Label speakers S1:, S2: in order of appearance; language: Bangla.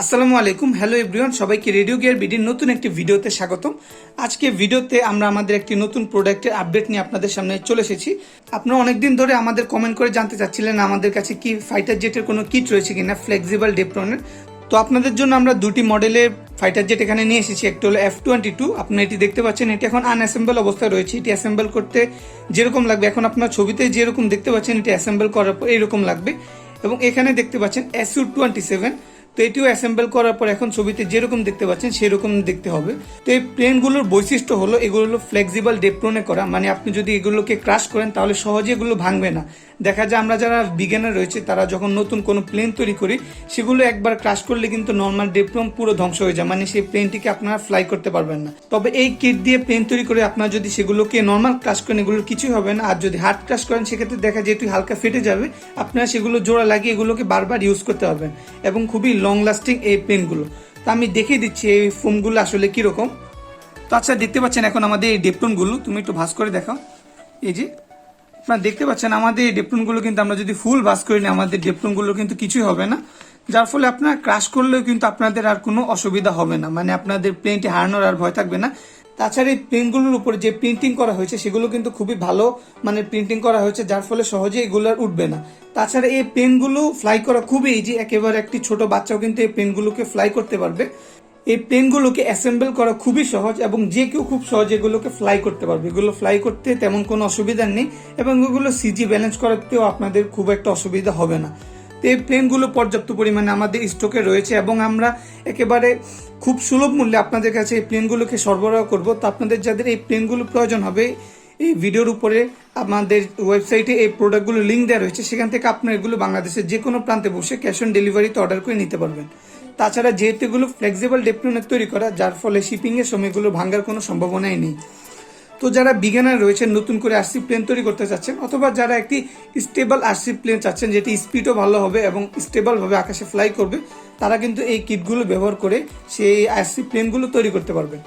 S1: আসসালামু আলাইকুম। হ্যালো এভরিওয়ান, সবাইকে রেডিও গিয়ার বিডির নতুন একটি ভিডিওতে স্বাগতম। আজকে ভিডিওতে আমরা আমাদের একটি নতুন প্রোডাক্টের আপডেট নিয়ে আপনাদের সামনে চলে এসেছি। আপনারা অনেকদিন ধরে আমাদের কমেন্ট করে জানতে চাচ্ছিলেন আমাদের কাছে কি ফাইটার জেটের কোনো কিট রয়েছে কিনা ফ্লেক্সিবল ডেপ্রনের। তো আপনাদের জন্য আমরা দুটি মডেলের ফাইটার জেট এখানে নিয়ে এসেছি। একটা হলো F-22, আপনারা এটি দেখতে পাচ্ছেন, এটি এখন আনঅ্যাসেম্বল অবস্থায় রয়েছে। এটি অ্যাসেম্বল করতে যেরকম লাগবে, এখন আপনার ছবিতে যেরকম দেখতে পাচ্ছেন এটি অ্যাসেম্বল করার পর এইরকম লাগবে। এবং এখানে দেখতে পাচ্ছেন Su-27, তো এটিও অ্যাসেম্বল করার পর এখন ছবিতে যেরকম দেখতে পাচ্ছেন সেরকম দেখতে হবে। তো এই প্লেনগুলোর বৈশিষ্ট্য হলো এগুলো হলো ফ্লেক্সিবল ডেপ্রনে করা, মানে আপনি যদি এগুলোকে ক্রাশ করেন তাহলে সহজে এগুলো ভাঙবে না। দেখা যায় আমরা যারা বিজ্ঞানের রয়েছে তারা যখন নতুন কোনো প্লেন তৈরি করি সেগুলো একবার ক্রাশ করলে কিন্তু নর্মাল ডেপ্রন পুরো ধ্বংস হয়ে যায়, মানে সেই প্লেনটিকে আপনারা ফ্লাই করতে পারবেন না। তবে এই কিট দিয়ে প্লেন তৈরি করে আপনারা যদি সেগুলোকে নর্মাল ক্রাশ করেন এগুলোর কিছুই হবে না। আর যদি হার্ড ক্রাশ করেন সেক্ষেত্রে দেখা যায় একটু হালকা ফেটে যাবে। আপনারা সেগুলো জোড়া লাগিয়ে এগুলোকে বারবার ইউজ করতে পারবেন এবং খুবই লং লাস্টিং এই পেনগুলো। তো আমি দেখিয়ে দিচ্ছি এই ফোমগুলো আসলে কিরকম। তো আচ্ছা, দেখতে পাচ্ছেন এখন আমাদের এই ডেপ্টনগুলো, তুমি একটু ভাঁজ করে দেখাও। এই যে আপনারা দেখতে পাচ্ছেন আমাদের এই ডেপ্টনগুলো কিন্তু আমরা যদি ফুল ভাঁজ করে নিই আমাদের ডেপ্টনগুলো কিন্তু কিছুই হবে না, যার ফলে আপনারা ক্রাশ করলেও কিন্তু আপনাদের আর কোনো অসুবিধা হবে না, মানে আপনাদের প্লেনটি হারানোর আর ভয় থাকবে না। তাছাড়া এই পেনগুলোর উপরে যে প্রিন্টিং করা হয়েছে সেগুলো কিন্তু খুবই ভালো মানে প্রিন্টিং করা হয়েছে, যার ফলে সহজে এগুলো আর উঠবে না। তাছাড়া এই পেনগুলো ফ্লাই করা খুবই ইজি, একেবারে একটি ছোট বাচ্চাও কিন্তু এই পেনগুলোকে ফ্লাই করতে পারবে। এই প্লেনগুলোকে অ্যাসেম্বল করা খুবই সহজ এবং যে কেউ খুব সহজে এগুলোকে ফ্লাই করতে পারবে। এগুলো ফ্লাই করতে তেমন কোনো অসুবিধা নেই এবং এগুলো সিজি ব্যালেন্স করাতেও আপনাদের খুব একটা অসুবিধা হবে না। তো এই প্লেনগুলো পর্যাপ্ত পরিমাণে আমাদের স্টকে রয়েছে এবং আমরা একেবারে খুব সুলভ মূল্যে আপনাদের কাছে এই প্লেনগুলোকে সরবরাহ করব। তো আপনাদের যাদের এই প্লেনগুলো প্রয়োজন হবে, এই ভিডিওর উপরে আমাদের ওয়েবসাইটে এই প্রোডাক্টগুলো লিঙ্ক দেওয়া রয়েছে, সেখান থেকে আপনারা এগুলো বাংলাদেশের যে কোনো প্রান্তে বসে ক্যাশ অন ডেলিভারিতে অর্ডার করে নিতে পারবেন। তাছাড়া যেহেতু এগুলো ফ্লেক্সিবল ডেপ্টনের তৈরি করা, যার ফলে শিপিংয়ের সময় এগুলো ভাঙার কোনো সম্ভাবনাই নেই। তো যারা বিগিনার রয়েছেন, নতুন করে আরসি প্লেন তৈরি করতে চাচ্ছেন অথবা যারা একটি স্টেবল আরসি প্লেন চাচ্ছেন যেটি স্পিডও ভালো হবে এবং স্টেবলভাবে আকাশে ফ্লাই করবে, তারা কিন্তু এই কিটগুলো ব্যবহার করে সেই আরসি প্লেনগুলো তৈরি করতে পারবেন।